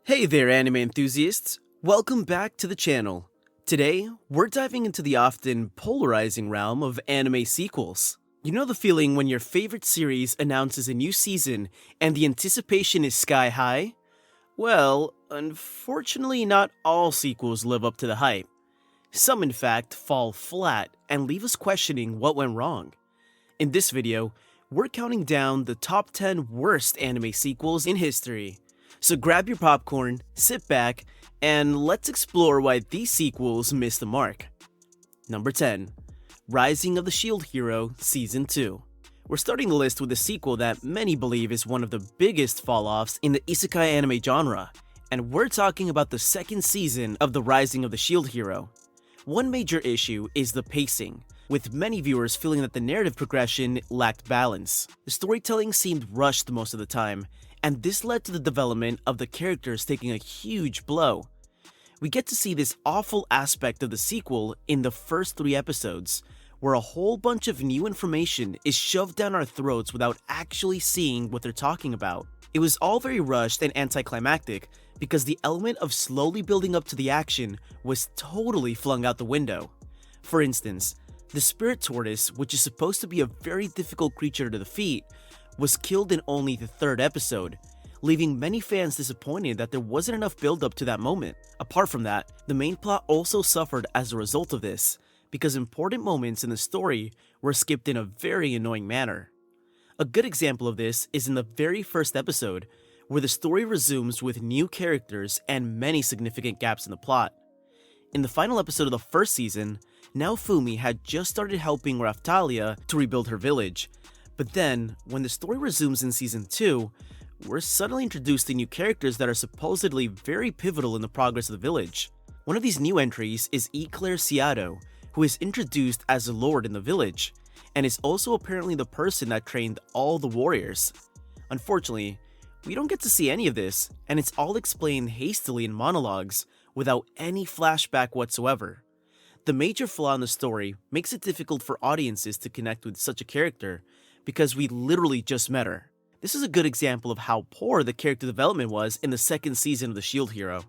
Hey there, anime enthusiasts! Welcome back to the channel. Today, we're diving into the often polarizing realm of anime sequels. You know the feeling when your favorite series announces a new season and the anticipation is sky high? Well, unfortunately, not all sequels live up to the hype. Some, in fact, fall flat and leave us questioning what went wrong. In this video, we're counting down the top 10 worst anime sequels in history. So grab your popcorn, sit back, and let's explore why these sequels missed the mark. Number 10. Rising of the Shield Hero Season 2. We're starting the list with a sequel that many believe is one of the biggest fall-offs in the isekai anime genre, and we're talking about the second season of the Rising of the Shield Hero. One major issue is the pacing, with many viewers feeling that the narrative progression lacked balance. The storytelling seemed rushed most of the time, and this led to the development of the characters taking a huge blow. We get to see this awful aspect of the sequel in the first 3 episodes, where a whole bunch of new information is shoved down our throats without actually seeing what they're talking about. It was all very rushed and anticlimactic because the element of slowly building up to the action was totally flung out the window. For instance, the spirit tortoise, which is supposed to be a very difficult creature to defeat, was killed in only the 3rd episode, leaving many fans disappointed that there wasn't enough build-up to that moment. Apart from that, the main plot also suffered as a result of this, because important moments in the story were skipped in a very annoying manner. A good example of this is in the very first episode, where the story resumes with new characters and many significant gaps in the plot. In the final episode of the first season, Naofumi had just started helping Raftalia to rebuild her village. But then, when the story resumes in Season 2, we're suddenly introduced to new characters that are supposedly very pivotal in the progress of the village. One of these new entries is Eclair Ciado, who is introduced as a lord in the village, and is also apparently the person that trained all the warriors. Unfortunately, we don't get to see any of this, and it's all explained hastily in monologues, without any flashback whatsoever. The major flaw in the story makes it difficult for audiences to connect with such a character, because we literally just met her. This is a good example of how poor the character development was in the second season of the Shield Hero.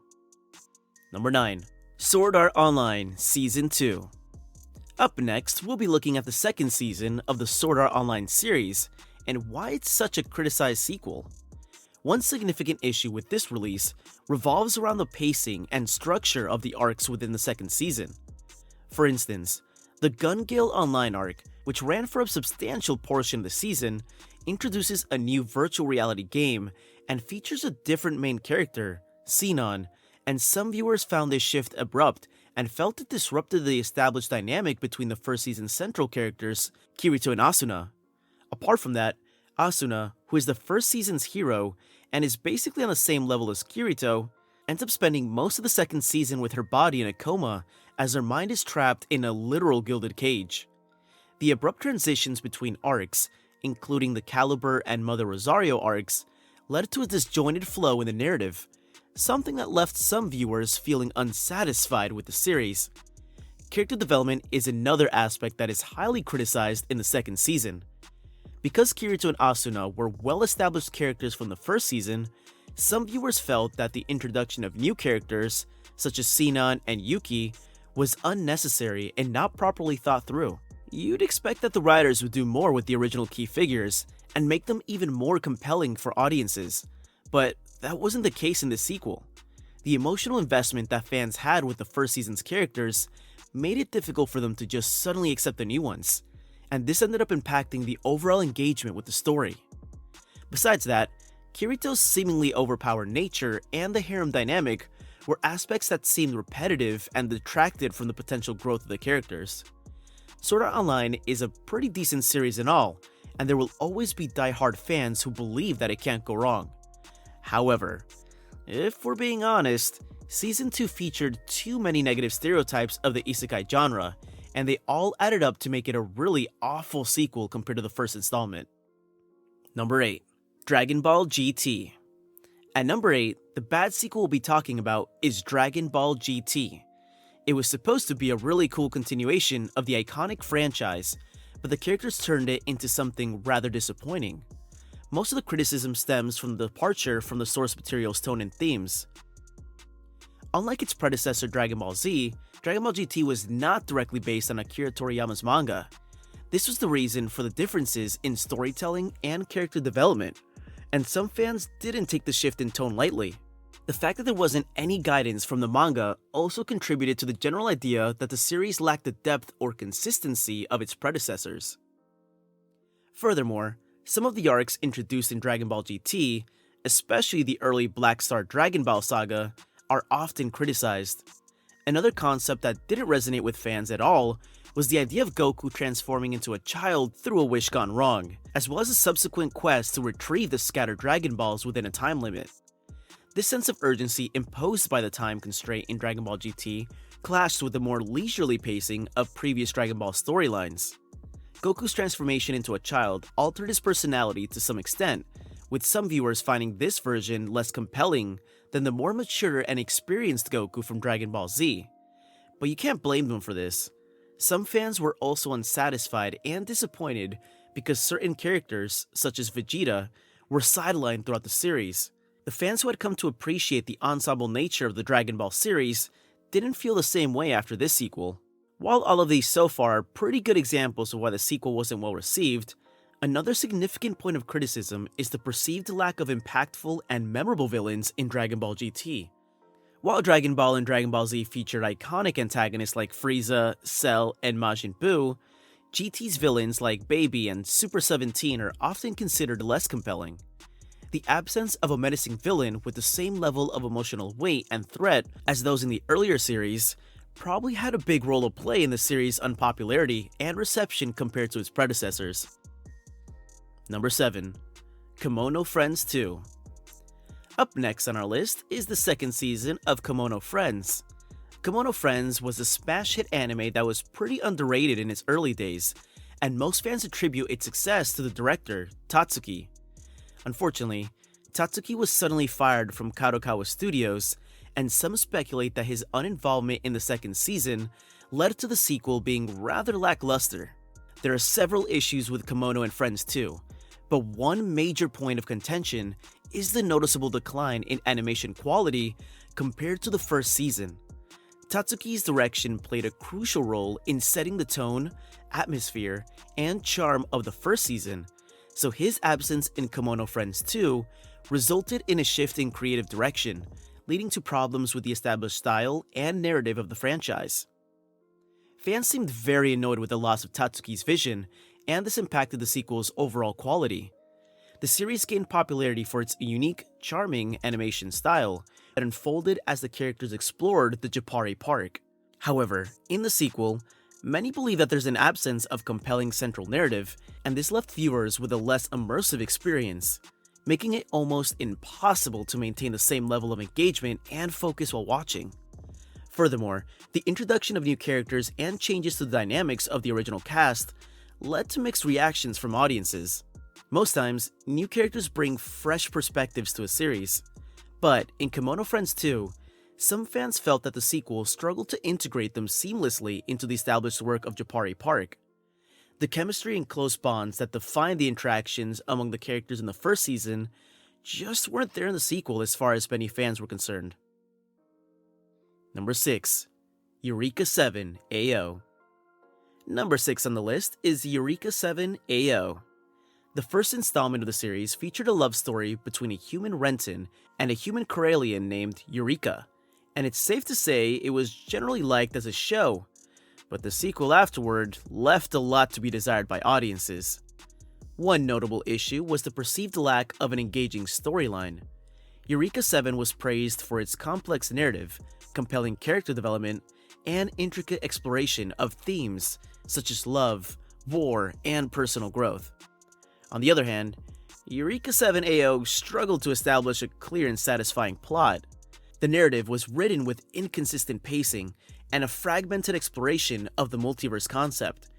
Number 9. Sword Art Online Season 2. Up next, we'll be looking at the second season of the Sword Art Online series, and why it's such a criticized sequel. One significant issue with this release revolves around the pacing and structure of the arcs within the second season. For instance, the Gun Gale Online arc, which ran for a substantial portion of the season, introduces a new virtual reality game and features a different main character, Sinon, and some viewers found this shift abrupt and felt it disrupted the established dynamic between the first season's central characters, Kirito and Asuna. Apart from that, Asuna, who is the first season's hero and is basically on the same level as Kirito, ends up spending most of the second season with her body in a coma as her mind is trapped in a literal gilded cage. The abrupt transitions between arcs, including the Caliber and Mother Rosario arcs, led to a disjointed flow in the narrative, something that left some viewers feeling unsatisfied with the series. Character development is another aspect that is highly criticized in the second season. Because Kirito and Asuna were well-established characters from the first season, some viewers felt that the introduction of new characters, such as Sinon and Yuki, was unnecessary and not properly thought through. You'd expect that the writers would do more with the original key figures and make them even more compelling for audiences, but that wasn't the case in the sequel. The emotional investment that fans had with the first season's characters made it difficult for them to just suddenly accept the new ones, and this ended up impacting the overall engagement with the story. Besides that, Kirito's seemingly overpowered nature and the harem dynamic were aspects that seemed repetitive and detracted from the potential growth of the characters. Sword Art Online is a pretty decent series in all, and there will always be die-hard fans who believe that it can't go wrong. However, if we're being honest, Season 2 featured too many negative stereotypes of the isekai genre, and they all added up to make it a really awful sequel compared to the first installment. Number 8. Dragon Ball GT. At number 8, the bad sequel we'll be talking about is Dragon Ball GT. It was supposed to be a really cool continuation of the iconic franchise, but the characters turned it into something rather disappointing. Most of the criticism stems from the departure from the source material's tone and themes. Unlike its predecessor Dragon Ball Z, Dragon Ball GT was not directly based on Akira Toriyama's manga. This was the reason for the differences in storytelling and character development, and some fans didn't take the shift in tone lightly. The fact that there wasn't any guidance from the manga also contributed to the general idea that the series lacked the depth or consistency of its predecessors. Furthermore, some of the arcs introduced in Dragon Ball GT, especially the early Black Star Dragon Ball saga, are often criticized. Another concept that didn't resonate with fans at all was the idea of Goku transforming into a child through a wish gone wrong, as well as a subsequent quest to retrieve the scattered Dragon Balls within a time limit. This sense of urgency imposed by the time constraint in Dragon Ball GT clashed with the more leisurely pacing of previous Dragon Ball storylines. Goku's transformation into a child altered his personality to some extent, with some viewers finding this version less compelling than the more mature and experienced Goku from Dragon Ball Z. But you can't blame them for this. Some fans were also unsatisfied and disappointed because certain characters, such as Vegeta, were sidelined throughout the series. The fans who had come to appreciate the ensemble nature of the Dragon Ball series didn't feel the same way after this sequel. While all of these so far are pretty good examples of why the sequel wasn't well received, another significant point of criticism is the perceived lack of impactful and memorable villains in Dragon Ball GT. While Dragon Ball and Dragon Ball Z featured iconic antagonists like Frieza, Cell, and Majin Buu, GT's villains like Baby and Super 17 are often considered less compelling. The absence of a menacing villain with the same level of emotional weight and threat as those in the earlier series probably had a big role to play in the series' unpopularity and reception compared to its predecessors. Number 7. Kimono Friends 2. Up next on our list is the second season of Kimono Friends. Kimono Friends was a smash hit anime that was pretty underrated in its early days, and most fans attribute its success to the director, Tatsuki. Unfortunately, Tatsuki was suddenly fired from Kadokawa Studios, and some speculate that his uninvolvement in the second season led to the sequel being rather lackluster. There are several issues with Kimono and Friends 2, but one major point of contention is the noticeable decline in animation quality compared to the first season. Tatsuki's direction played a crucial role in setting the tone, atmosphere, and charm of the first season, so his absence in Kimono Friends 2 resulted in a shift in creative direction, leading to problems with the established style and narrative of the franchise. Fans seemed very annoyed with the loss of Tatsuki's vision, and this impacted the sequel's overall quality. The series gained popularity for its unique, charming animation style that unfolded as the characters explored the Japari Park. However, in the sequel, many believe that there's an absence of compelling central narrative, and this left viewers with a less immersive experience, making it almost impossible to maintain the same level of engagement and focus while watching. Furthermore, the introduction of new characters and changes to the dynamics of the original cast led to mixed reactions from audiences. Most times, new characters bring fresh perspectives to a series, but in Kimono Friends 2, some fans felt that the sequel struggled to integrate them seamlessly into the established work of Japari Park. The chemistry and close bonds that defined the interactions among the characters in the first season just weren't there in the sequel as far as many fans were concerned. Number 6. Eureka 7 AO. Number 6 on the list is Eureka 7 AO. The first installment of the series featured a love story between a human Renton and a human Corellian named Eureka, and it's safe to say it was generally liked as a show, but the sequel afterward left a lot to be desired by audiences. One notable issue was the perceived lack of an engaging storyline. Eureka 7 was praised for its complex narrative, compelling character development, and intricate exploration of themes such as love, war, and personal growth. On the other hand, Eureka 7 AO struggled to establish a clear and satisfying plot. The narrative was written with inconsistent pacing and a fragmented exploration of the multiverse concept,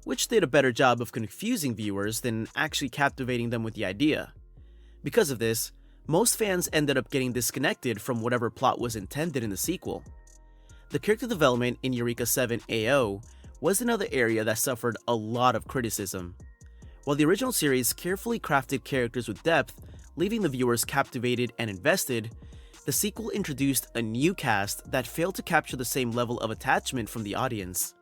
which did a better job of confusing viewers than actually captivating them with the idea. Because of this, most fans ended up getting disconnected from whatever plot was intended in the sequel. The character development in Eureka 7 AO was another area that suffered a lot of criticism. While the original series carefully crafted characters with depth, leaving the viewers captivated and invested, the sequel introduced a new cast that failed to capture the same level of attachment from the audience.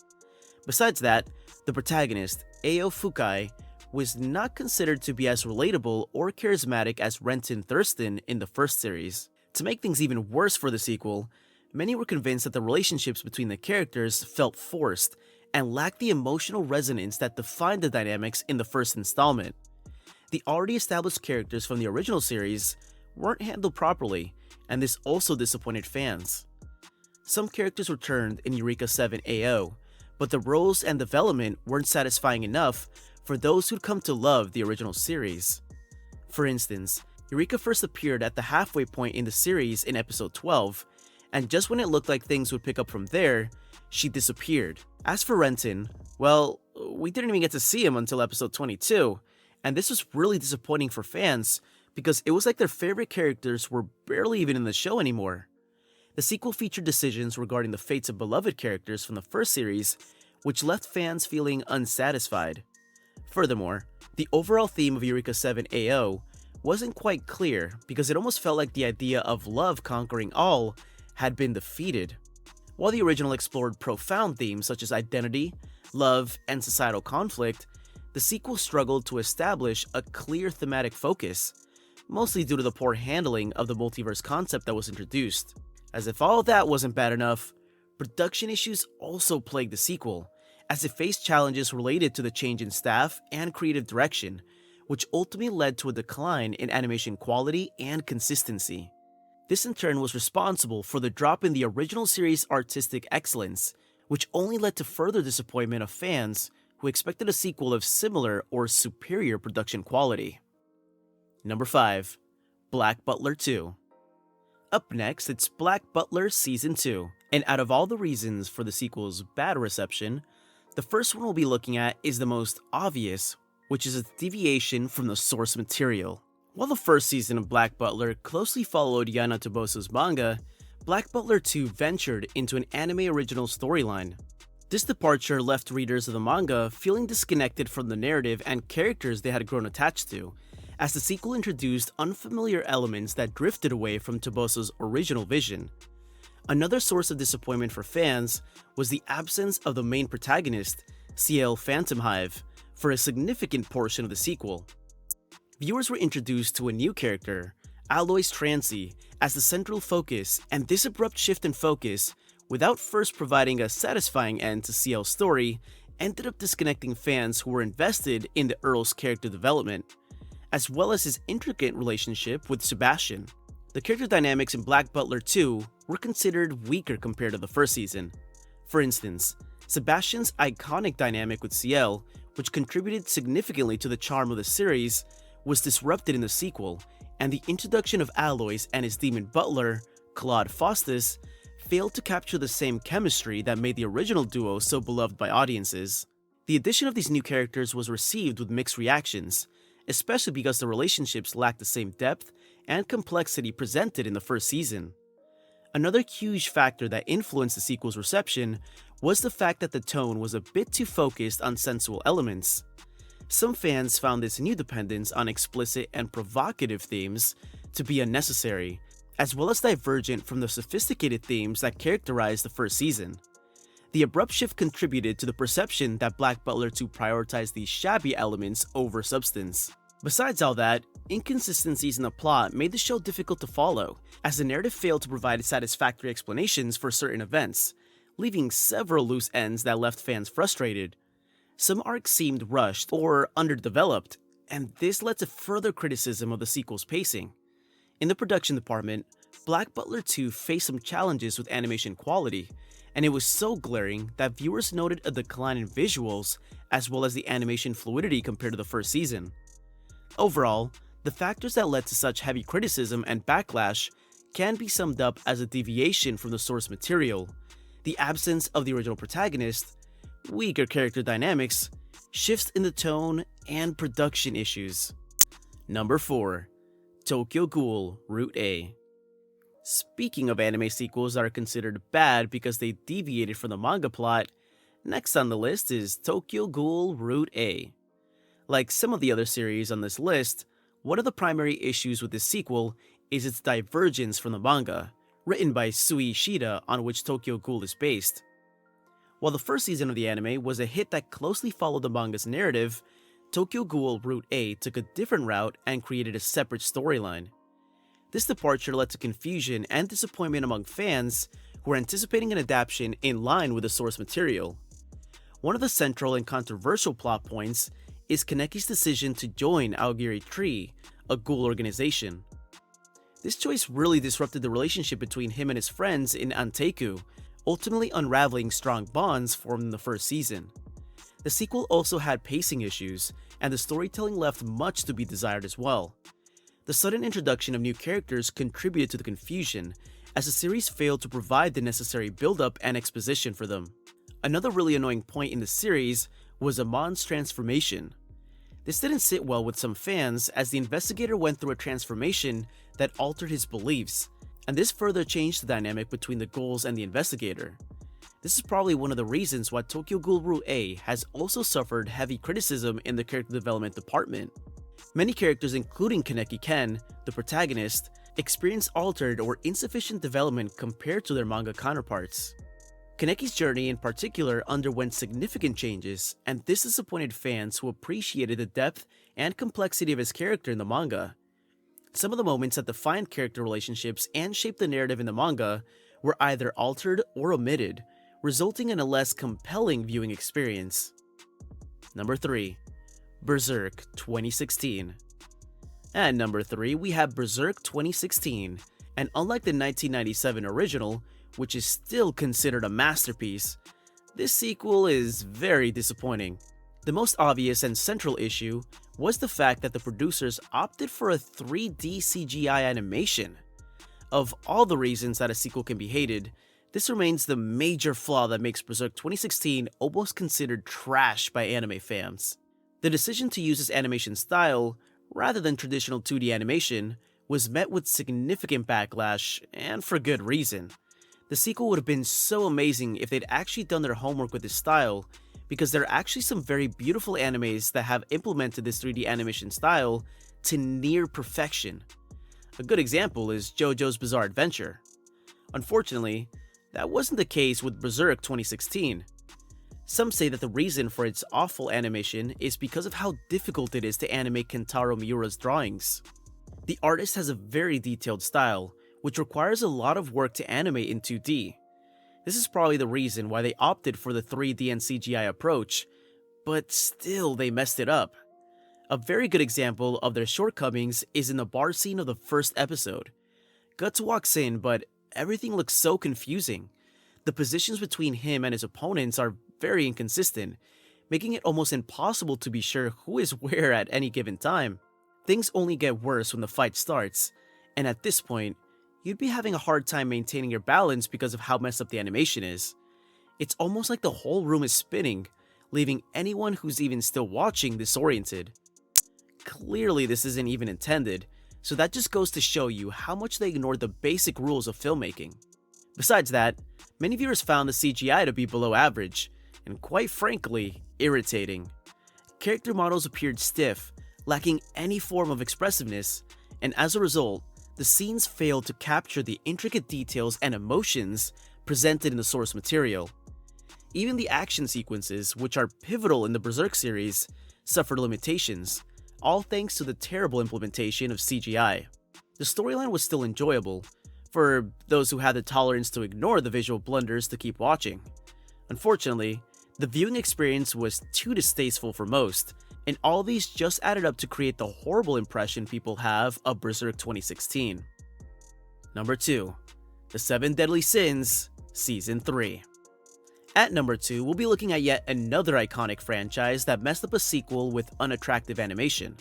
Besides that, the protagonist, Ao Fukai, was not considered to be as relatable or charismatic as Renton Thurston in the first series. To make things even worse for the sequel, many were convinced that the relationships between the characters felt forced and lacked the emotional resonance that defined the dynamics in the first installment. The already established characters from the original series weren't handled properly, and this also disappointed fans. Some characters returned in Eureka 7 AO, but the roles and development weren't satisfying enough for those who'd come to love the original series. For instance, Eureka first appeared at the halfway point in the series in episode 12, and just when it looked like things would pick up from there, she disappeared. As for Renton, well, we didn't even get to see him until episode 22, and this was really disappointing for fans because it was like their favorite characters were barely even in the show anymore. The sequel featured decisions regarding the fates of beloved characters from the first series, which left fans feeling unsatisfied. Furthermore, the overall theme of Eureka 7 AO wasn't quite clear because it almost felt like the idea of love conquering all had been defeated. While the original explored profound themes such as identity, love, and societal conflict, the sequel struggled to establish a clear thematic focus, mostly due to the poor handling of the multiverse concept that was introduced. As if all that wasn't bad enough, production issues also plagued the sequel, as it faced challenges related to the change in staff and creative direction, which ultimately led to a decline in animation quality and consistency. This in turn was responsible for the drop in the original series' artistic excellence, which only led to further disappointment of fans who expected a sequel of similar or superior production quality. Number 5. Black Butler 2. Up next, it's Black Butler Season 2, and out of all the reasons for the sequel's bad reception, the first one we'll be looking at is the most obvious, which is a deviation from the source material. While the first season of Black Butler closely followed Yana Toboso's manga, Black Butler 2 ventured into an anime original storyline. This departure left readers of the manga feeling disconnected from the narrative and characters they had grown attached to, as the sequel introduced unfamiliar elements that drifted away from Toboso's original vision. Another source of disappointment for fans was the absence of the main protagonist, Ciel Phantom Hive, for a significant portion of the sequel. Viewers were introduced to a new character, Aloys Trancy, as the central focus, and this abrupt shift in focus, without first providing a satisfying end to Ciel's story, ended up disconnecting fans who were invested in the Earl's character development, as well as his intricate relationship with Sebastian. The character dynamics in Black Butler 2 were considered weaker compared to the first season. For instance, Sebastian's iconic dynamic with Ciel, which contributed significantly to the charm of the series, was disrupted in the sequel, and the introduction of Aloys and his demon butler, Claude Faustus, failed to capture the same chemistry that made the original duo so beloved by audiences. The addition of these new characters was received with mixed reactions, especially because the relationships lacked the same depth and complexity presented in the first season. Another huge factor that influenced the sequel's reception was the fact that the tone was a bit too focused on sensual elements. Some fans found this new dependence on explicit and provocative themes to be unnecessary, as well as divergent from the sophisticated themes that characterized the first season. The abrupt shift contributed to the perception that Black Butler 2 prioritized these shabby elements over substance. Besides all that, inconsistencies in the plot made the show difficult to follow, as the narrative failed to provide satisfactory explanations for certain events, leaving several loose ends that left fans frustrated. Some arcs seemed rushed or underdeveloped, and this led to further criticism of the sequel's pacing. In the production department, Black Butler 2 faced some challenges with animation quality, and it was so glaring that viewers noted a decline in visuals as well as the animation fluidity compared to the first season. Overall, the factors that led to such heavy criticism and backlash can be summed up as a deviation from the source material, the absence of the original protagonist, weaker character dynamics, shifts in the tone, and production issues. Number 4. Tokyo Ghoul Route A. Speaking of anime sequels that are considered bad because they deviated from the manga plot, next on the list is Tokyo Ghoul Route A. Like some of the other series on this list, one of the primary issues with this sequel is its divergence from the manga, written by Sui Ishida, on which Tokyo Ghoul is based. While the first season of the anime was a hit that closely followed the manga's narrative, Tokyo Ghoul Route A took a different route and created a separate storyline. This departure led to confusion and disappointment among fans who were anticipating an adaptation in line with the source material. One of the central and controversial plot points is Kaneki's decision to join Aogiri Tree, a ghoul organization. This choice really disrupted the relationship between him and his friends in Anteiku, ultimately unraveling strong bonds formed in the first season. The sequel also had pacing issues, and the storytelling left much to be desired as well. The sudden introduction of new characters contributed to the confusion, as the series failed to provide the necessary build-up and exposition for them. Another really annoying point in the series was Amon's transformation. This didn't sit well with some fans, as the investigator went through a transformation that altered his beliefs, and this further changed the dynamic between the ghouls and the investigator. This is probably one of the reasons why Tokyo Ghoul Route A has also suffered heavy criticism in the character development department. Many characters, including Kaneki Ken, the protagonist, experience altered or insufficient development compared to their manga counterparts. Kaneki's journey in particular underwent significant changes, and this disappointed fans who appreciated the depth and complexity of his character in the manga. Some of the moments that defined character relationships and shaped the narrative in the manga were either altered or omitted, resulting in a less compelling viewing experience. Number 3. Berserk 2016. At number 3, we have Berserk 2016, and unlike the 1997 original, which is still considered a masterpiece, this sequel is very disappointing. The most obvious and central issue was the fact that the producers opted for a 3D CGI animation. Of all the reasons that a sequel can be hated, this remains the major flaw that makes Berserk 2016 almost considered trash by anime fans. The decision to use this animation style, rather than traditional 2D animation, was met with significant backlash, and for good reason. The sequel would have been so amazing if they'd actually done their homework with this style, because there are actually some very beautiful animes that have implemented this 3D animation style to near perfection. A good example is JoJo's Bizarre Adventure. Unfortunately, that wasn't the case with Berserk 2016. Some say that the reason for its awful animation is because of how difficult it is to animate Kentaro Miura's drawings. The artist has a very detailed style, which requires a lot of work to animate in 2D. This is probably the reason why they opted for the 3D and CGI approach, but still they messed it up. A very good example of their shortcomings is in the bar scene of the first episode. Guts walks in, but everything looks so confusing. The positions between him and his opponents are very inconsistent, making it almost impossible to be sure who is where at any given time. Things only get worse when the fight starts, and at this point, you'd be having a hard time maintaining your balance because of how messed up the animation is. It's almost like the whole room is spinning, leaving anyone who's even still watching disoriented. Clearly this isn't even intended, so that just goes to show you how much they ignored the basic rules of filmmaking. Besides that, many viewers found the CGI to be below average, and quite frankly, irritating. Character models appeared stiff, lacking any form of expressiveness, and as a result, the scenes failed to capture the intricate details and emotions presented in the source material. Even the action sequences, which are pivotal in the Berserk series, suffered limitations, all thanks to the terrible implementation of CGI. The storyline was still enjoyable, for those who had the tolerance to ignore the visual blunders to keep watching. Unfortunately, the viewing experience was too distasteful for most, and all these just added up to create the horrible impression people have of Berserk 2016. Number 2. The 7 Deadly Sins, Season 3. At number 2, we'll be looking at yet another iconic franchise that messed up a sequel with unattractive animation.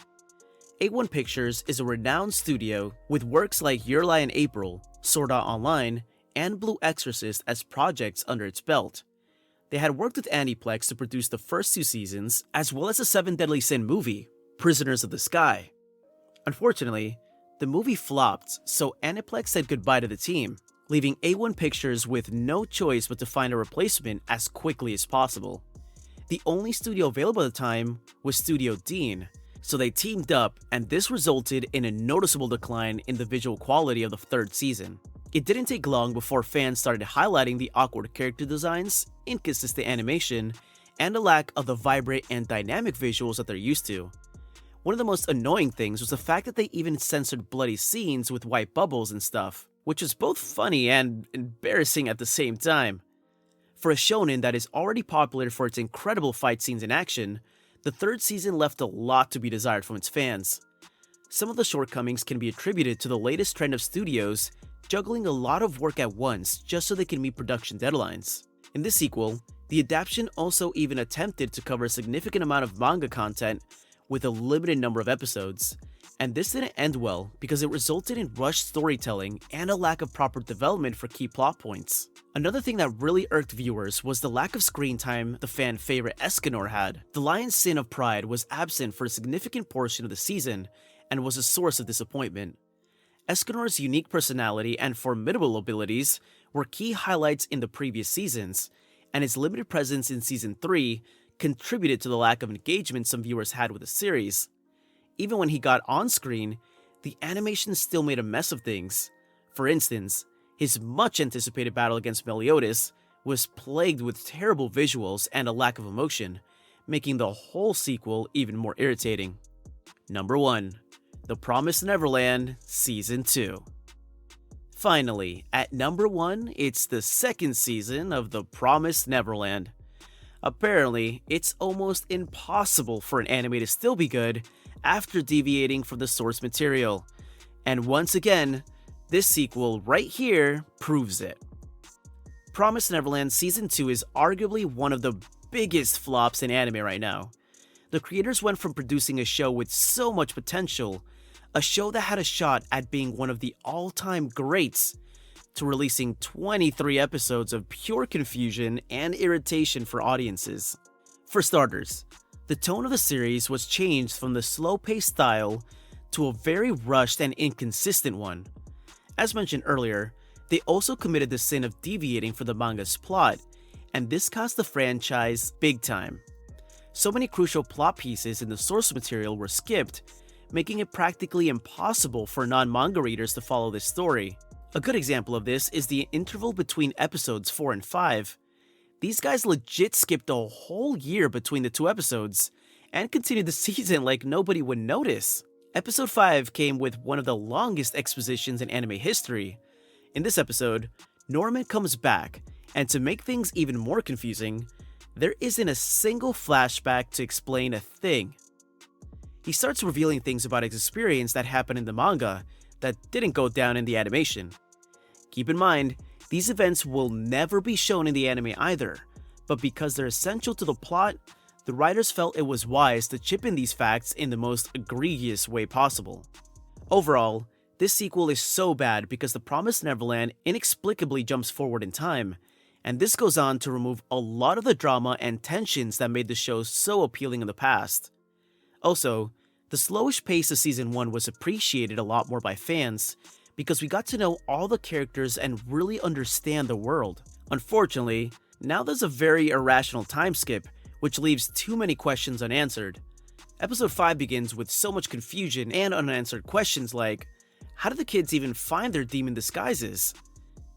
A1 Pictures is a renowned studio with works like Your Lie in April, Sword Art Online, and Blue Exorcist as projects under its belt. They had worked with Aniplex to produce the first 2 seasons, as well as the 7 Deadly Sin movie, Prisoners of the Sky. Unfortunately, the movie flopped, so Aniplex said goodbye to the team, leaving A1 Pictures with no choice but to find a replacement as quickly as possible. The only studio available at the time was Studio Dean, so they teamed up, and this resulted in a noticeable decline in the visual quality of the third season. It didn't take long before fans started highlighting the awkward character designs, inconsistent animation, and a lack of the vibrant and dynamic visuals that they're used to. One of the most annoying things was the fact that they even censored bloody scenes with white bubbles and stuff, which was both funny and embarrassing at the same time. For a shonen that is already popular for its incredible fight scenes and action, the third season left a lot to be desired from its fans. Some of the shortcomings can be attributed to the latest trend of studios juggling a lot of work at once just so they can meet production deadlines. In this sequel, the adaptation also even attempted to cover a significant amount of manga content with a limited number of episodes, and this didn't end well because it resulted in rushed storytelling and a lack of proper development for key plot points. Another thing that really irked viewers was the lack of screen time the fan favorite Escanor had. The lion's sin of pride was absent for a significant portion of the season and was a source of disappointment. Escanor's unique personality and formidable abilities were key highlights in the previous seasons, and his limited presence in Season 3 contributed to the lack of engagement some viewers had with the series. Even when he got on screen, the animation still made a mess of things. For instance, his much anticipated battle against Meliodas was plagued with terrible visuals and a lack of emotion, making the whole sequel even more irritating. Number 1. The Promised Neverland Season 2. Finally, at number 1, it's the second season of The Promised Neverland. Apparently, it's almost impossible for an anime to still be good after deviating from the source material. And once again, this sequel right here proves it. Promised Neverland Season 2 is arguably one of the biggest flops in anime right now. The creators went from producing a show with so much potential, a show that had a shot at being one of the all-time greats, to releasing 23 episodes of pure confusion and irritation for audiences. For starters, the tone of the series was changed from the slow-paced style to a very rushed and inconsistent one. As mentioned earlier, they also committed the sin of deviating from the manga's plot, and this cost the franchise big time. So many crucial plot pieces in the source material were skipped, making it practically impossible for non-manga readers to follow this story. A good example of this is the interval between episodes 4 and 5. These guys legit skipped a whole year between the two episodes, and continued the season like nobody would notice. Episode 5 came with one of the longest expositions in anime history. In this episode, Norman comes back, and to make things even more confusing, there isn't a single flashback to explain a thing. He starts revealing things about his experience that happened in the manga that didn't go down in the animation. Keep in mind, these events will never be shown in the anime either, but because they're essential to the plot, the writers felt it was wise to chip in these facts in the most egregious way possible. Overall, this sequel is so bad because The Promised Neverland inexplicably jumps forward in time, and this goes on to remove a lot of the drama and tensions that made the show so appealing in the past. Also, the slowish pace of Season 1 was appreciated a lot more by fans, because we got to know all the characters and really understand the world. Unfortunately, now there's a very irrational time skip, which leaves too many questions unanswered. Episode 5 begins with so much confusion and unanswered questions like, how did the kids even find their demon disguises?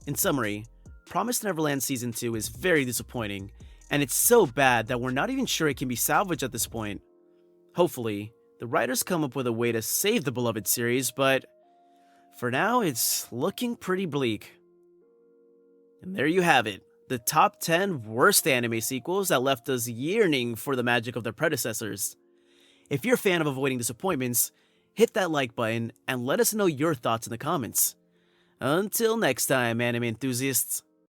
In summary, Promised Neverland Season 2 is very disappointing, and it's so bad that we're not even sure it can be salvaged at this point. Hopefully, the writers come up with a way to save the beloved series, but for now, it's looking pretty bleak. And there you have it, the top 10 worst anime sequels that left us yearning for the magic of their predecessors. If you're a fan of avoiding disappointments, hit that like button and let us know your thoughts in the comments. Until next time, anime enthusiasts.